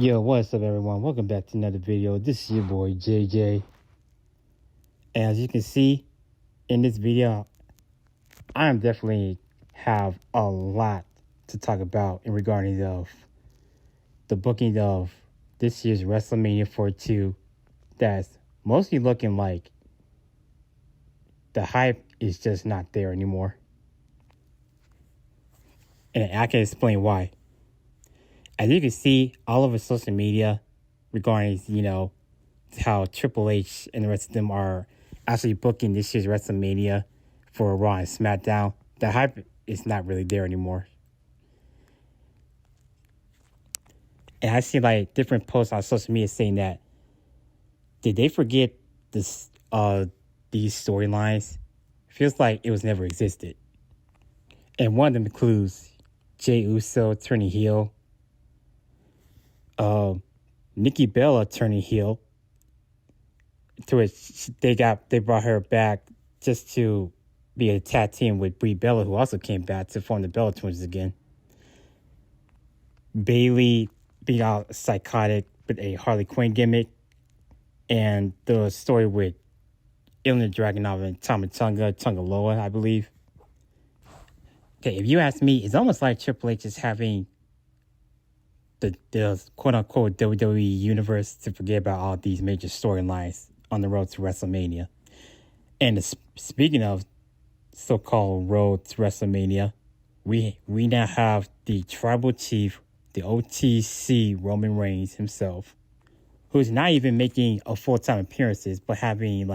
Yo, what's up everyone? Welcome back to another video. This is your boy JJ. As you can see in this video, I am definitely have a lot to talk about in regarding of the booking of this year's WrestleMania 42. That's mostly looking like the hype is just not there anymore. And I can explain why. As you can see, all over social media regarding, how Triple H and the rest of them are actually booking this year's WrestleMania for Raw and SmackDown, the hype is not really there anymore. And I see different posts on social media saying that, did they forget these storylines? Feels like it was never existed. And one of them includes Jey Uso turning heel, Nikki Bella turning heel, to which they brought her back just to be a tag team with Brie Bella, who also came back to form the Bella Twins again. Bayley being all psychotic with a Harley Quinn gimmick, and the story with Ilya Dragunov and Tonga Loa, I believe. Okay, if you ask me, it's almost like Triple H is having the quote-unquote WWE universe to forget about all these major storylines on the road to WrestleMania. And speaking of so-called road to WrestleMania, we now have the Tribal Chief, the OTC Roman Reigns himself, who's not even making a full-time appearances, but having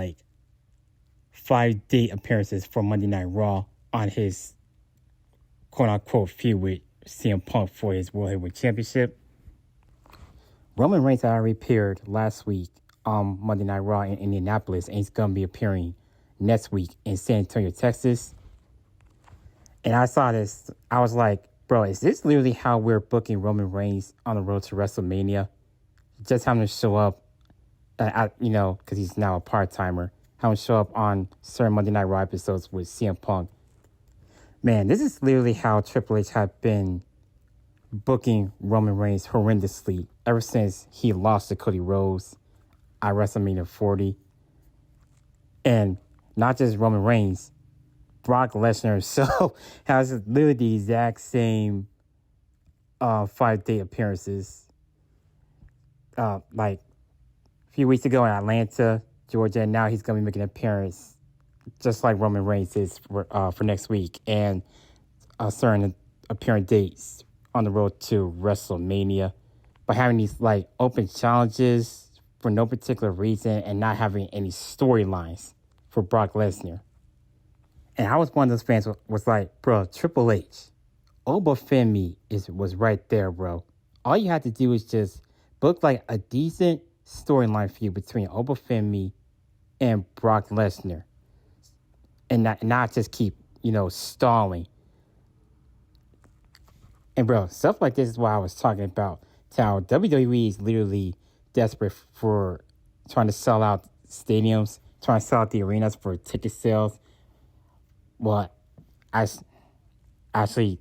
5-day appearances for Monday Night Raw on his quote-unquote feud with CM Punk for his World Heavyweight Championship. Roman Reigns already appeared last week on Monday Night Raw in Indianapolis, and he's going to be appearing next week in San Antonio, Texas. And I saw this, I was like, bro, is this literally how we're booking Roman Reigns on the road to WrestleMania? Just having to show up, because he's now a part-timer, having to show up on certain Monday Night Raw episodes with CM Punk. Man, this is literally how Triple H had been booking Roman Reigns horrendously ever since he lost to Cody Rhodes at WrestleMania 40. And not just Roman Reigns, Brock Lesnar himself has literally the exact same 5-day appearances. A few weeks ago in Atlanta, Georgia, and now he's going to be making an appearance just like Roman Reigns is for next week, and certain appearance dates on the road to WrestleMania, by having these open challenges for no particular reason and not having any storylines for Brock Lesnar. And I was one of those fans was like, bro, Triple H, Obafemi was right there, bro. All you had to do is just book a decent storyline feud between Obafemi and Brock Lesnar. And not just keep, stalling. And bro, stuff like this is what I was talking about. How WWE is literally desperate for trying to sell out stadiums, trying to sell out the arenas for ticket sales. Well, actually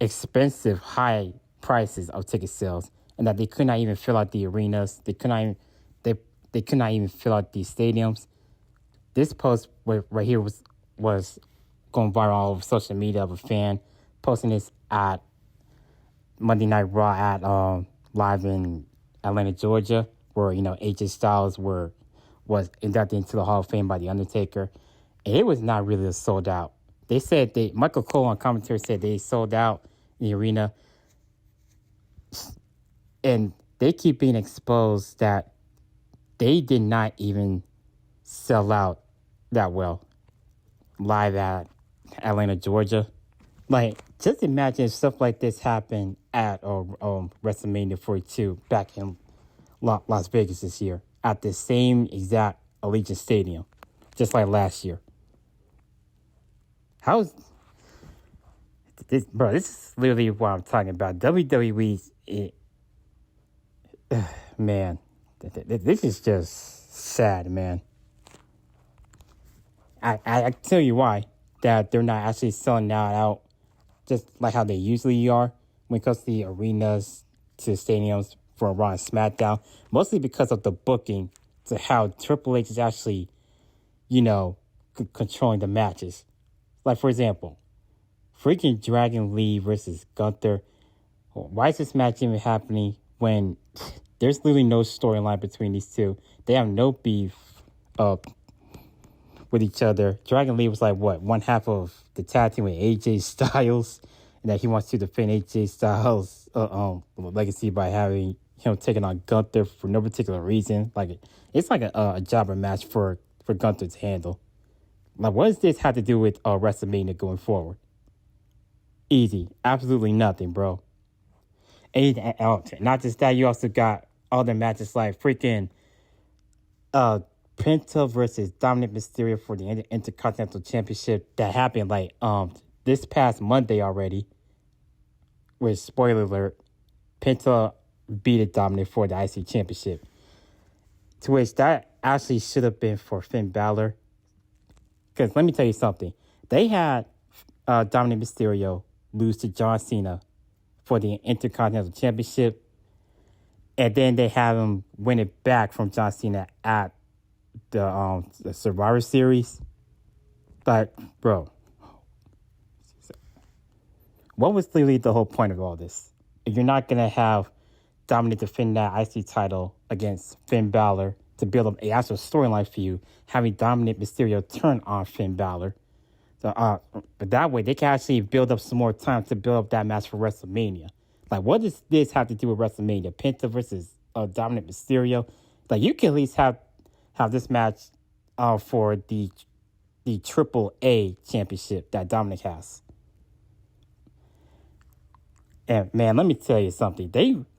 expensive, high prices of ticket sales, and that they could not even fill out the arenas. They could not even fill out the stadiums. This post right here was going viral all over social media of a fan posting this at Monday Night Raw at live in Atlanta, Georgia, where AJ Styles was inducted into the Hall of Fame by The Undertaker, and it was not really sold out. They said Michael Cole on commentary said they sold out in the arena, and they keep being exposed that they did not even sell out that well live at Atlanta, Georgia. Just imagine if stuff like this happened at WrestleMania 42 back in Las Vegas this year at the same exact Allegiant Stadium, just like last year. How's this, bro? This is literally what I'm talking about. WWE, man, this is just sad, man. I tell you why, that they're not actually selling out just like how they usually are when it comes to the arenas to the stadiums for Raw and SmackDown, mostly because of the booking to how Triple H is actually, controlling the matches. Like, for example, freaking Dragon Lee versus Gunther. Why is this match even happening when there's literally no storyline between these two? They have no beef with each other. Dragon Lee was like, one half of the tag team with AJ Styles, and that he wants to defend AJ Styles' legacy by having him taking on Gunther for no particular reason. Like, it's like a jobber match for Gunther to handle. Like, what does this have to do with WrestleMania going forward? Easy. Absolutely nothing, bro. And not just that, you also got other matches like freaking Penta versus Dominic Mysterio for the Intercontinental Championship that happened like this past Monday already. With spoiler alert, Penta beat Dominic for the IC Championship. To which that actually should have been for Finn Balor. Because let me tell you something. They had Dominic Mysterio lose to John Cena for the Intercontinental Championship. And then they have him win it back from John Cena at the Survivor Series. But, bro, what was really the whole point of all this? If you're not going to have Dominic defend that IC title against Finn Balor to build up an actual storyline for you, having Dominic Mysterio turn on Finn Balor. So, but that way, they can actually build up some more time to build up that match for WrestleMania. Like, what does this have to do with WrestleMania? Penta versus Dominic Mysterio? Like, you can at least have this match for the Triple A championship that Dominic has. And, man, let me tell you something.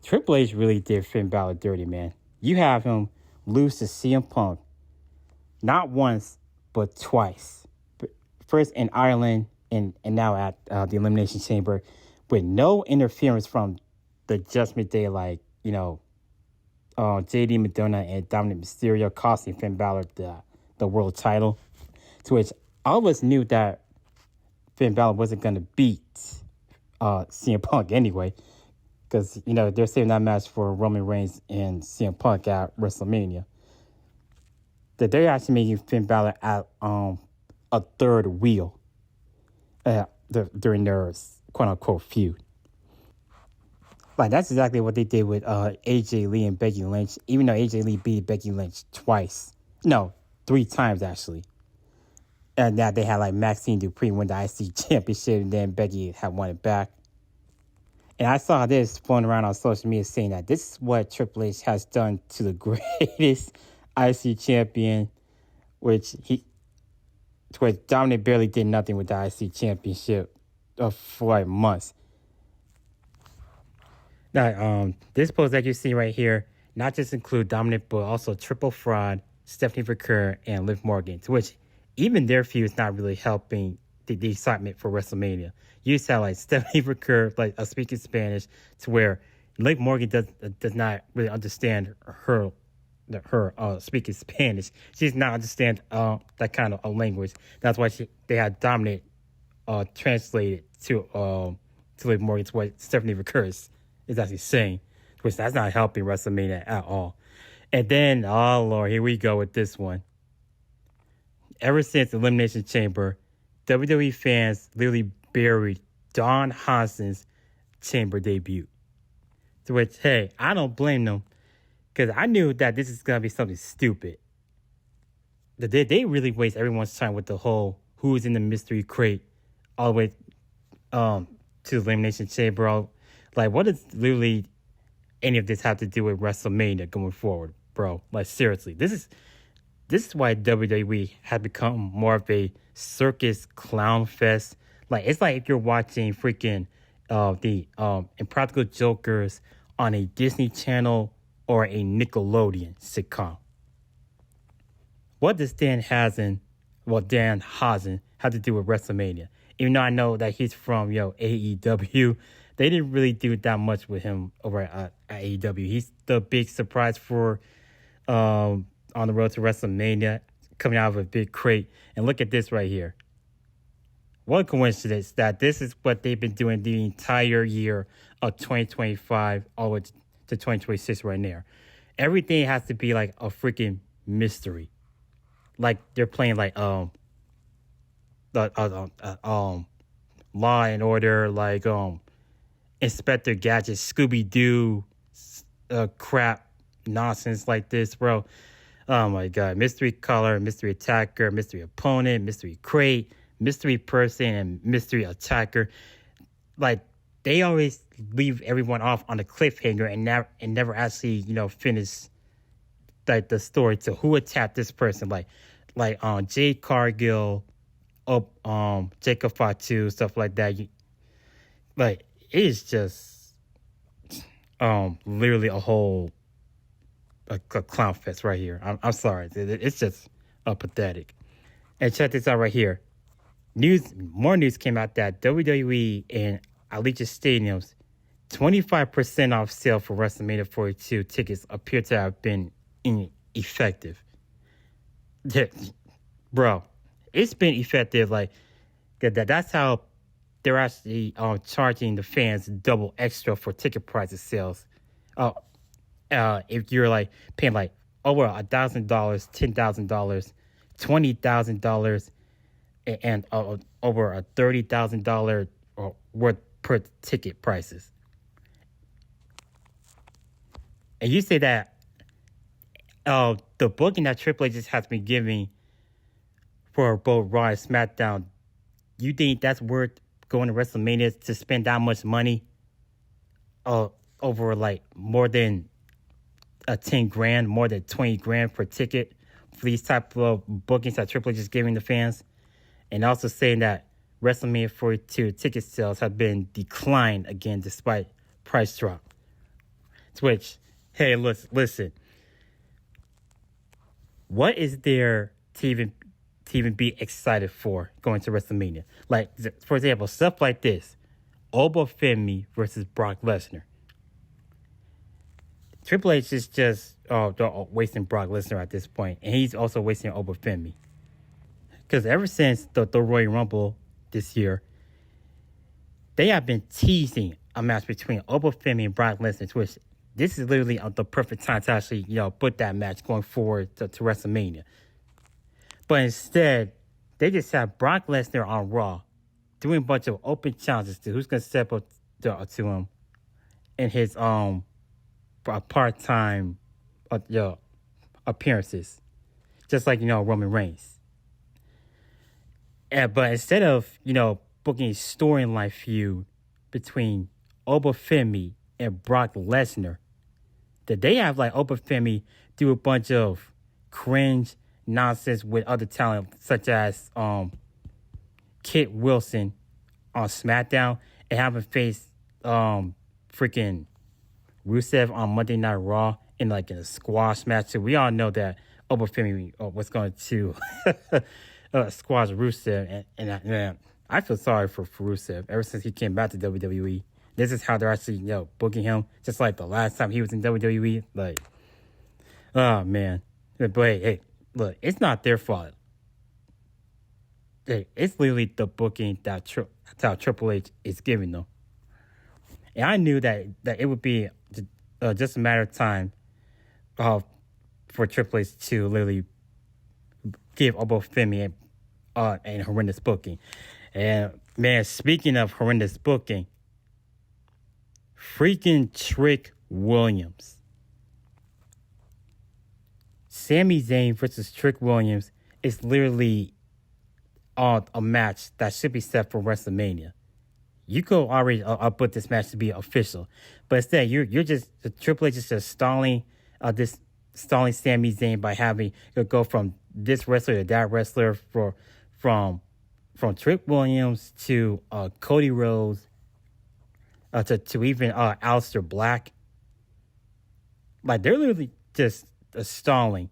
Triple H really did Finn Balor dirty, man. You have him lose to CM Punk not once, but twice. First in Ireland and now at the Elimination Chamber with no interference from the Judgment Day, like, JD Madonna and Dominic Mysterio costing Finn Balor the world title. To which all of us knew that Finn Balor wasn't going to beat CM Punk anyway, because they're saving that match for Roman Reigns and CM Punk at WrestleMania. That they're actually making Finn Balor at a third wheel during their quote unquote feud. Like, that's exactly what they did with AJ Lee and Becky Lynch. Even though AJ Lee beat Becky Lynch three times actually. And that they had like Maxine Dupree win the IC championship, and then Becky had won it back. And I saw this floating around on social media saying that this is what Triple H has done to the greatest IC champion, which Dominic barely did nothing with the IC championship for like months. Now, this post that you see right here not just include Dominic, but also Triple Fraud, Stephanie Vercur, and Liv Morgan, to which even their feud is not really helping the excitement for WrestleMania. You used to have like Stephanie Vercur, like speaking Spanish, to where Liv Morgan does not really understand her speaking Spanish. She does not understand that kind of language. That's why they had Dominic translated to Liv Morgan, to what Stephanie Vercur is actually saying, which that's not helping WrestleMania at all. And then, oh Lord, here we go with this one. Ever since Elimination Chamber, WWE fans literally buried Don Johnson's Chamber debut. To which, hey, I don't blame them, because I knew that this is going to be something stupid. They really waste everyone's time with the whole who's in the mystery crate all the way to the Elimination Chamber. Like, what does literally any of this have to do with WrestleMania going forward, bro? Like, seriously, this is why WWE had become more of a circus clown fest. Like, it's like if you're watching freaking the Impractical Jokers on a Disney Channel or a Nickelodeon sitcom. What does Dan Housen have to do with WrestleMania? Even though I know that he's from AEW, they didn't really do that much with him over at AEW. He's the big surprise for on the road to WrestleMania, coming out of a big crate. And look at this right here. What coincidence that this is what they've been doing the entire year of 2025 all the way to 2026 right now. Everything has to be like a freaking mystery. Like they're playing like Law and Order, like Inspector Gadget, Scooby Doo, crap nonsense like this, bro. Oh my god, mystery caller, mystery attacker, mystery opponent, mystery crate, mystery person, and mystery attacker. Like they always leave everyone off on a cliffhanger and never actually finish like the story to who attacked this person. Like Jade Cargill, Jacob Fatu, stuff like that. Like it is just literally a whole a clown fest right here. I'm sorry, it's just pathetic. And check this out right here. More news came out that WWE and Allegiant Stadium's 25% off sale for WrestleMania 42 tickets appear to have been ineffective. Bro, it's been effective. Like that's how they're actually charging the fans double extra for ticket prices sales. If you're like paying like over $1,000, $10,000, $20,000, and over a $30,000 worth per ticket prices. And you say that the booking that Triple H has been giving for both Raw and SmackDown, you think that's worth going to WrestleMania to spend that much money over like more than 10 grand, more than 20 grand per ticket for these type of bookings that Triple H is giving the fans? And also saying that WrestleMania 42 ticket sales have been declined again despite price drop. Which, hey, listen. What is there to even be excited for going to WrestleMania? Like, for example, stuff like this. Oba Femi versus Brock Lesnar. Triple H is just wasting Brock Lesnar at this point. And he's also wasting Oba Femi. Because ever since the Royal Rumble this year, they have been teasing a match between Oba Femi and Brock Lesnar, which this is literally the perfect time to actually, put that match going forward to WrestleMania. But instead, they just have Brock Lesnar on Raw doing a bunch of open challenges to who's going to step up to him in his part-time appearances. Just like, Roman Reigns. But instead of, booking a storyline feud between Oba Femi and Brock Lesnar, that they have like Oba Femi do a bunch of cringe nonsense with other talent such as Kit Wilson on SmackDown and have him face freaking Rusev on Monday Night Raw in a squash match. So we all know that Oba Femi was going to squash Rusev, and man, I feel sorry for Rusev ever since he came back to WWE. This is how they're actually booking him, just like the last time he was in WWE. Like, oh man, but hey, look, it's not their fault. Hey, it's literally the booking that Triple H is giving them. And I knew that it would be just a matter of time for Triple H to literally give Oba Femi and horrendous booking. And man, speaking of horrendous booking, freaking Trick Williams. Sami Zayn versus Trick Williams is literally a match that should be set for WrestleMania. You could already put this match to be official, but instead you're just Triple H is just stalling Sami Zayn by having it go from this wrestler to that wrestler from Trick Williams to Cody Rhodes to even Aleister Black. Like they're literally just stalling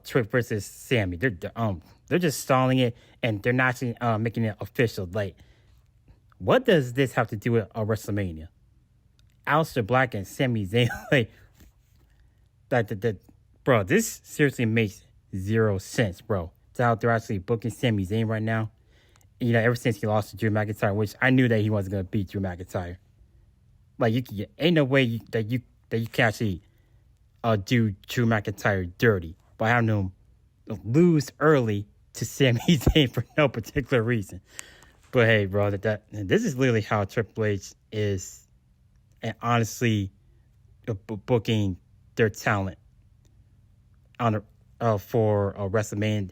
Trick versus Sami. They're just stalling it and they're not actually making it official. Like, what does this have to do with WrestleMania? Aleister Black and Sami Zayn, like bro, this seriously makes zero sense, bro. To how they're actually booking Sami Zayn right now, ever since he lost to Drew McIntyre, which I knew that he wasn't gonna beat Drew McIntyre. Like ain't no way that you can actually do Drew McIntyre dirty by having him lose early to Sami Zayn for no particular reason. But hey, bro, this is literally how Triple H is, and honestly, booking their talent on for WrestleMania.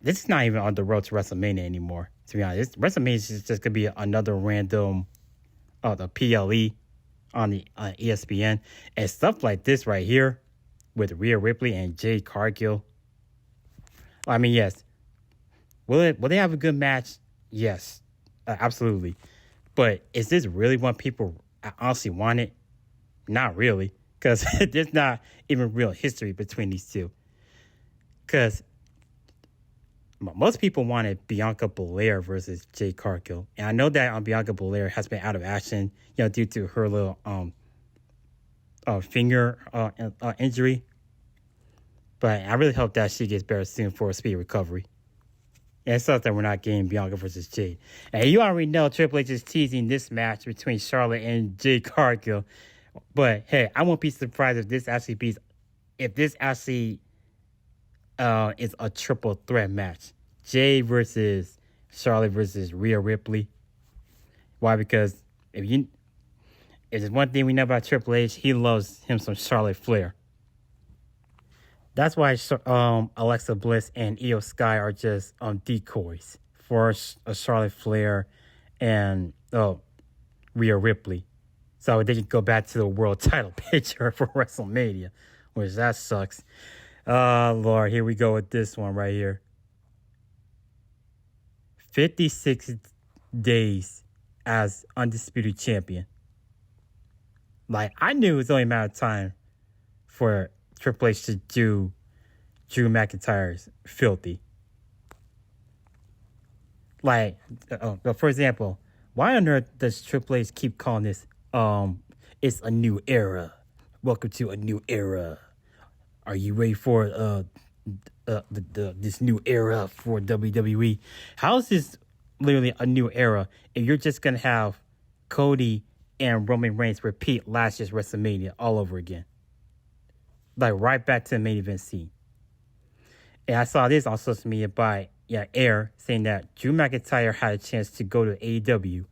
This is not even on the road to WrestleMania anymore. To be honest, WrestleMania is just gonna be another random, the PLE on the ESPN and stuff like this right here with Rhea Ripley and Jade Cargill. I mean, yes, will they have a good match? Yes, absolutely. But is this really what people honestly wanted? Not really, because there's not even real history between these two. Because most people wanted Bianca Belair versus Jade Cargill, and I know that Bianca Belair has been out of action, due to her little finger injury. But I really hope that she gets better soon for a speedy recovery. And it sucks that we're not getting Bianca versus Jade. And you already know Triple H is teasing this match between Charlotte and Jade Cargill. But hey, I won't be surprised if this actually is a triple threat match. Jade versus Charlotte versus Rhea Ripley. Why? Because if there's one thing we know about Triple H, he loves him some Charlotte Flair. That's why Alexa Bliss and Io Sky are just decoys for Charlotte Flair and Rhea Ripley. So they can go back to the world title picture for WrestleMania, which that sucks. Lord, here we go with this one right here. 56 days as undisputed champion. Like, I knew it was only a matter of time for Triple H to do Drew McIntyre's filthy. Like, for example, why on earth does Triple H keep calling this, it's a new era. Welcome to a new era. Are you ready for this new era for WWE? How is this literally a new era if you're just going to have Cody and Roman Reigns repeat last year's WrestleMania all over again? Like, right back to the main event scene. And I saw this on social media by Air saying that Drew McIntyre had a chance to go to AEW,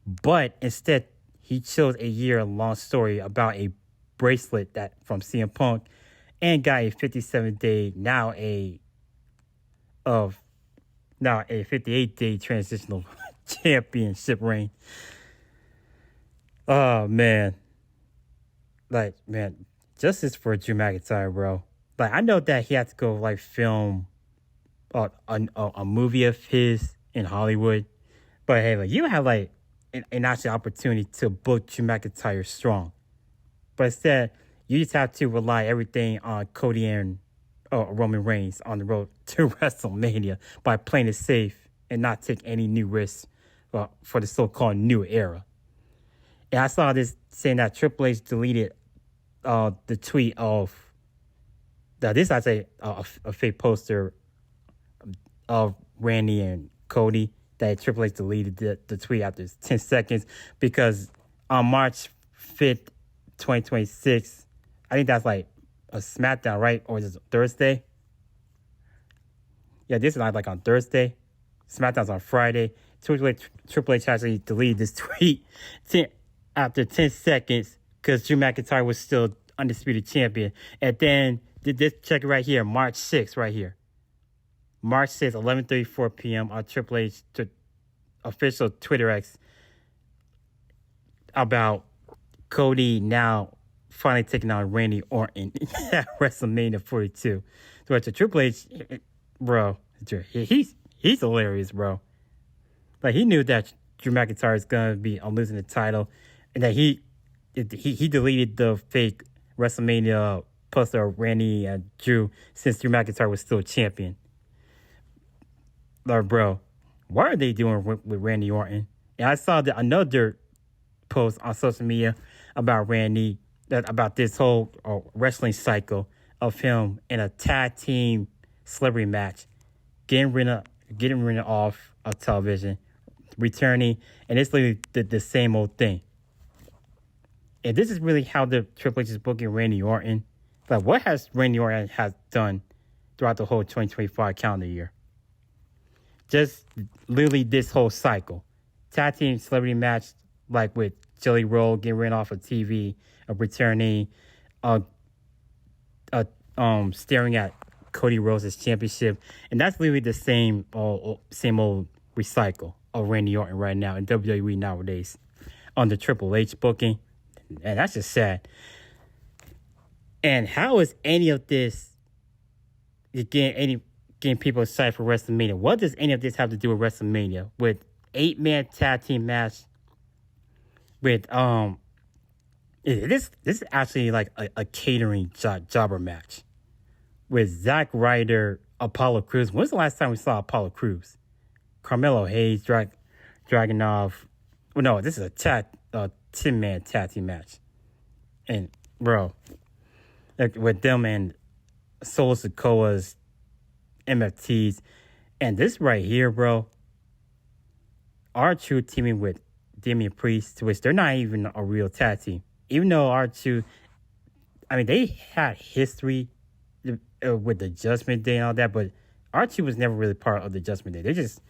but instead he chose a year-long story about a bracelet that from CM Punk and got a 57-day, now a 58-day transitional championship reign. Oh, man. Like, man, justice for Drew McIntyre, bro. Like, I know that he had to go, like, film a movie of his in Hollywood. But, hey, like, you have, like, an actual opportunity to book Drew McIntyre strong. But instead, you just have to rely everything on Cody and Roman Reigns on the road to WrestleMania by playing it safe and not take any new risks for the so-called new era. And I saw this saying that Triple H deleted the tweet of that. This is a fake poster of Randy and Cody that Triple H deleted the tweet after 10 seconds because on March 5th, 2026, I think that's like a SmackDown, right? Or is it Thursday? Yeah, this is like on Thursday. SmackDown's on Friday. Triple H actually deleted this tweet after 10 seconds because Drew McIntyre was still undisputed champion. And then, this check it right here, March 6th, right here. March 6th, 11:34 p.m. on Triple H official Twitter X about Cody now finally taking on Randy Orton at WrestleMania 42. So to Triple H, bro, he's hilarious, bro. Like, he knew that Drew McIntyre is gonna be losing the title, and that he deleted the fake WrestleMania poster of Randy and Drew since Drew McIntyre was still champion. Like, bro, what are they doing with Randy Orton? And I saw another post on social media about Randy, about this whole wrestling cycle of him in a tag team celebrity match, getting rid of of television, returning, and it's literally the same old thing. And this is really how the Triple H is booking Randy Orton. Like, what has Randy Orton has done throughout the whole 2025 calendar year? Just literally this whole cycle. Tag team celebrity match, like with Jelly Roll getting ran off of TV, returning, staring at Cody Rhodes' championship, and that's literally the same old recycle of Randy Orton right now in WWE nowadays on the Triple H booking. And that's just sad. And how is any of this getting people excited for WrestleMania? What does any of this have to do with WrestleMania? With 8-man tag team match with this is actually like a catering jobber match with Zack Ryder, Apollo Crews. When's the last time we saw Apollo Crews? Carmelo Hayes, Dragunov. Well, no, this is a 10-man tag team match. And, bro, like with them and Solo Sikoa's MFTs. And this right here, bro, R-Truth teaming with Damian Priest, which they're not even a real tag team. Even though R-Truth, I mean, they had history with the Judgment Day and all that, but R-Truth was never really part of the Judgment Day. They're just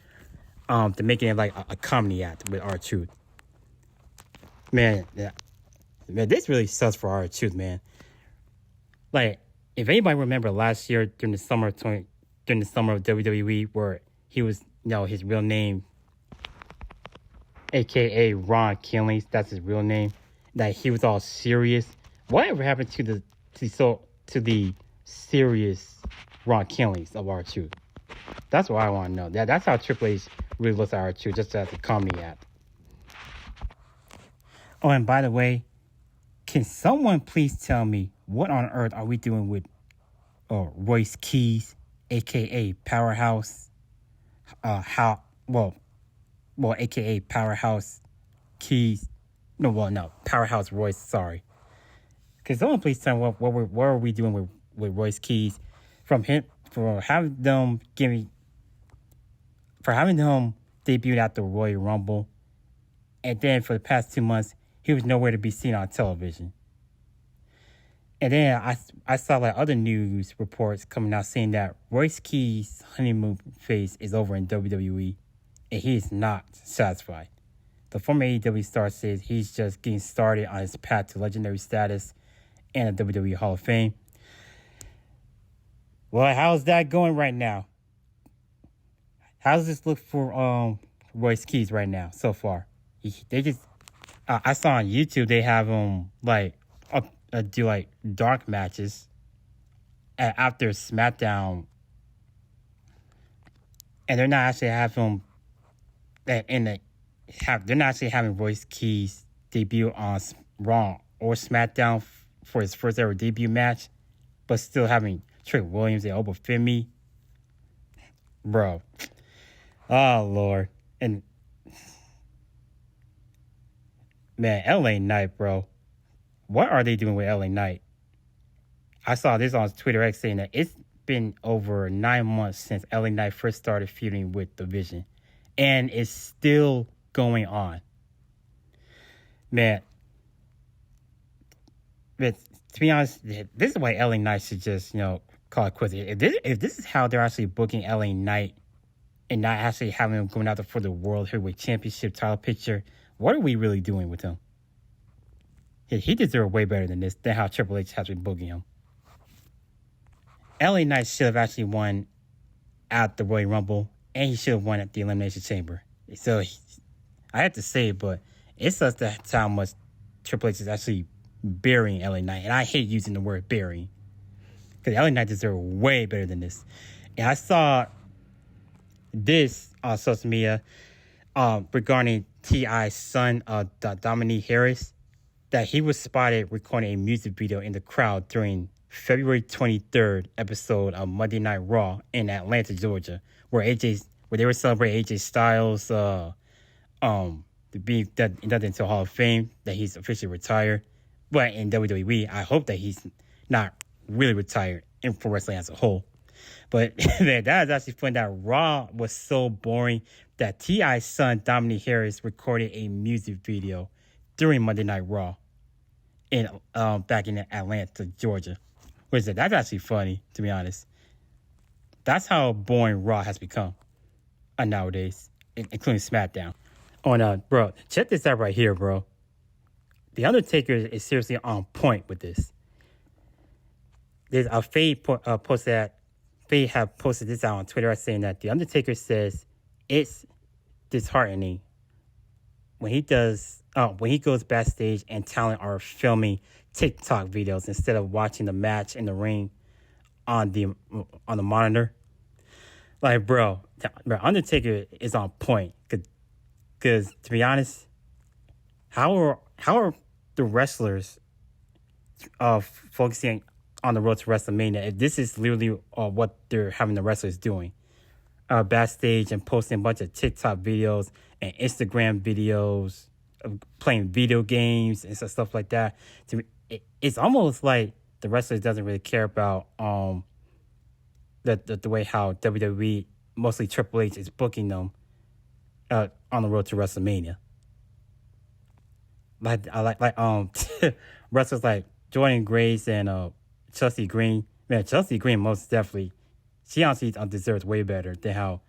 they're making it like a comedy act with R-Truth. Man, this really sucks for R-Truth, man. Like, if anybody remember last year during the summer of WWE, where he was, his real name, aka Ron Killings, that's his real name, that he was all serious. Whatever happened to the serious Ron Killings of R-Truth? That's what I want to know. That's how Triple H really looks at R-Truth, just as a comedy act. Oh, and by the way, can someone please tell me what on earth are we doing with Royce Keys, aka Powerhouse? AKA Powerhouse Keys. Powerhouse Royce. Sorry. Can someone please tell me what are we doing with Royce Keys? For having them debut at the Royal Rumble, and then for the past 2 months he was nowhere to be seen on television. And then I saw like other news reports coming out saying that Royce Keys' honeymoon phase is over in WWE, and he is not satisfied. The former AEW star says he's just getting started on his path to legendary status and a WWE Hall of Fame. Well, how's that going right now? How's this look for Royce Keys right now so far? I saw on YouTube they have him do like dark matches after SmackDown, and they're not actually having they're not actually having Royce Keys debut on Raw or SmackDown for his first ever debut match, but still having Trick Williams and Oba Femi. Bro. Oh, Lord. And, man, LA Knight, bro. What are they doing with LA Knight? I saw this on Twitter X saying that it's been over 9 months since LA Knight first started feuding with The Vision, and it's still going on. Man, to be honest, this is why LA Knight should just, call it quits. If this is how they're actually booking LA Knight and not actually having him going out there for the World Heavyweight Championship title picture, what are we really doing with him? He deserves way better than this, than how Triple H has been booking him. LA Knight should have actually won at the Royal Rumble, and he should have won at the Elimination Chamber. So, I have to say it, but it sucks that's how much Triple H is actually burying LA Knight. And I hate using the word burying, because LA Knight deserves way better than this. And I saw this on social media regarding T.I.'s son, Dominique Harris, that he was spotted recording a music video in the crowd during February 23rd episode of Monday Night Raw in Atlanta, Georgia, where they were celebrating AJ Styles being inducted into Hall of Fame, that he's officially retired. But in WWE, I hope that he's not really retired for wrestling as a whole. But man, that is actually funny that Raw was so boring that T.I.'s son, Dominic Harris, recorded a music video during Monday Night Raw back in Atlanta, Georgia. That's actually funny, to be honest. That's how boring Raw has become nowadays, including SmackDown. Bro, check this out right here, bro. The Undertaker is seriously on point with this. There's a Fade have posted this out on Twitter saying that The Undertaker says it's disheartening when he goes backstage and talent are filming TikTok videos instead of watching the match in the ring on the monitor. Like, bro, Undertaker is on point. Because to be honest, how are the wrestlers focusing on the road to WrestleMania if this is literally what they're having the wrestlers doing? Backstage and posting a bunch of TikTok videos and Instagram videos of playing video games and stuff like that. To me, it's almost like the wrestlers doesn't really care about the way how WWE, mostly Triple H, is booking them on the road to WrestleMania. Wrestlers like Jordan Grace and Chelsea Green. Man, Chelsea Green most definitely, she honestly deserves way better than how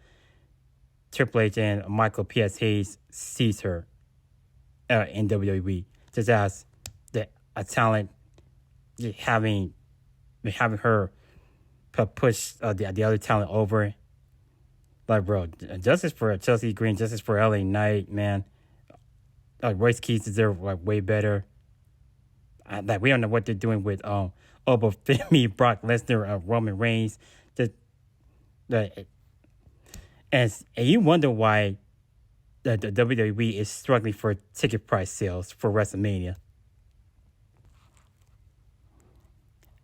Triple H and Michael P.S. Hayes sees her in WWE. Just as a talent, having her push the other talent over. Like, bro, justice for Chelsea Green, justice for LA Knight, man. Royce Keys deserve way better. We don't know what they're doing with Femi, Brock Lesnar, Roman Reigns. And you wonder why the WWE is struggling for ticket price sales for WrestleMania.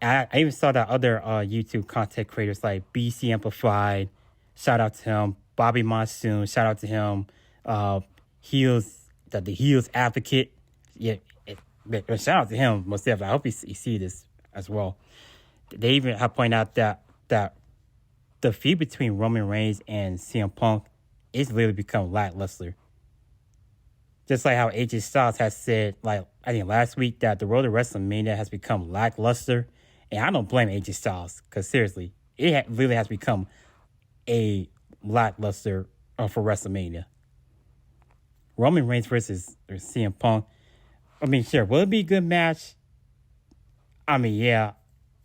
I even saw that other YouTube content creators like BC Amplified, shout out to him, Bobby Monsoon, shout out to him, the Heels Advocate, shout out to him most definitely. I hope you see this as well. They even have pointed out that the feud between Roman Reigns and CM Punk is literally become lackluster. Just like how AJ Styles has said, I think last week, that the road to WrestleMania has become lackluster. And I don't blame AJ Styles, because seriously, it really has become a lackluster for WrestleMania. Roman Reigns versus CM Punk. I mean, sure, will it be a good match? I mean, yeah.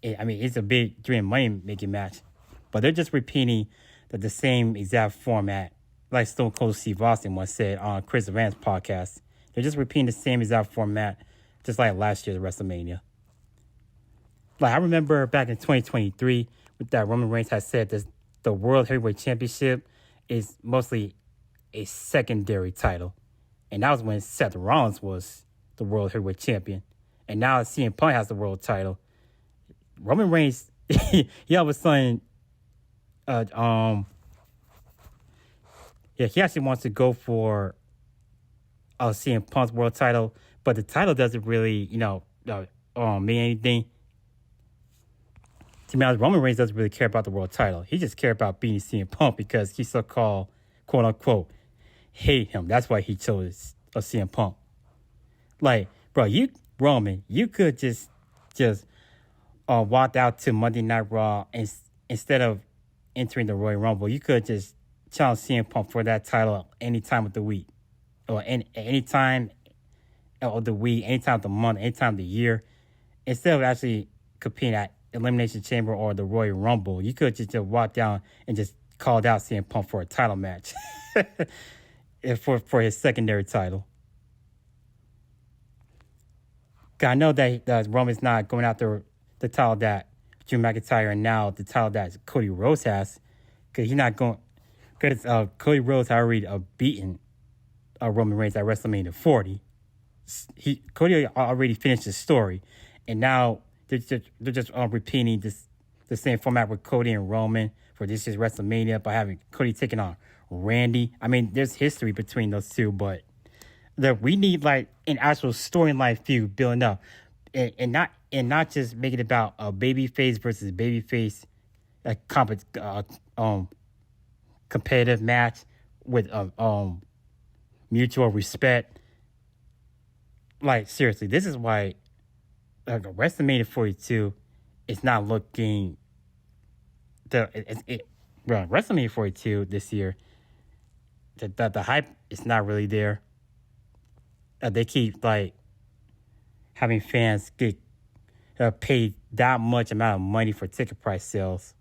It's a big dream money-making match. But they're just repeating the same exact format, like Stone Cold Steve Austin once said on Chris Evans' podcast. They're just repeating the same exact format, just like last year's WrestleMania. I remember back in 2023, that Roman Reigns had said that the World Heavyweight Championship is mostly a secondary title. And that was when Seth Rollins was the World Heavyweight Champion. And now CM Punk has the world title. Roman Reigns, he all of a sudden, he actually wants to go for CM Punk's world title, but the title doesn't really, mean anything. To be honest, Roman Reigns doesn't really care about the world title. He just cares about beating CM Punk because he so-called, quote-unquote, hate him. That's why he chose CM Punk. Bro, Roman, you could just walk out to Monday Night Raw and instead of entering the Royal Rumble, you could just challenge CM Punk for that title any time of the week, or any time of the week, any time of the month, any time of the year. Instead of actually competing at Elimination Chamber or the Royal Rumble, you could just walk down and just call out CM Punk for a title match for his secondary title. I know that Roman's not going after the title that Drew McIntyre and now the title that Cody Rhodes has, because he's not going. Because Cody Rhodes had already beaten Roman Reigns at WrestleMania 40. Cody already finished his story, and now they're just repeating the same format with Cody and Roman for this year's WrestleMania by having Cody taking on Randy. I mean, there's history between those two, but we need an actual storyline feud building up, and not just make it about a babyface versus babyface competitive match, with mutual respect. Like, seriously, this is why WrestleMania 42 is not looking WrestleMania 42 this year. The hype is not really there. They keep like having fans get paid that much amount of money for ticket price sales.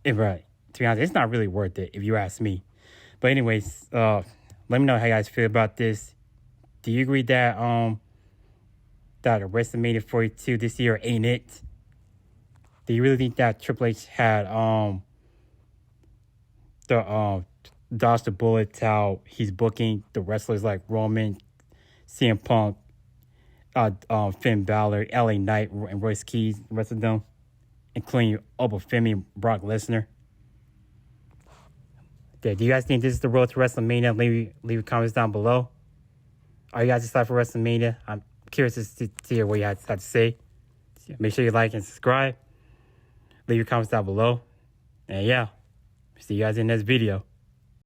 To be honest, it's not really worth it if you ask me. But anyways, let me know how you guys feel about this. Do you agree that that WrestleMania 42 this year ain't it? Do you really think that Triple H had dodged the bullet how he's booking the wrestlers like Roman, CM Punk, Finn Balor, LA Knight, and Royce Keys, the rest of them, including Obafemi and Brock Lesnar? Do you guys think this is the road to WrestleMania? Leave your comments down below. Are you guys excited for WrestleMania? I'm curious to hear what you have to say. Make sure you like and subscribe. Leave your comments down below. And yeah, see you guys in the next video.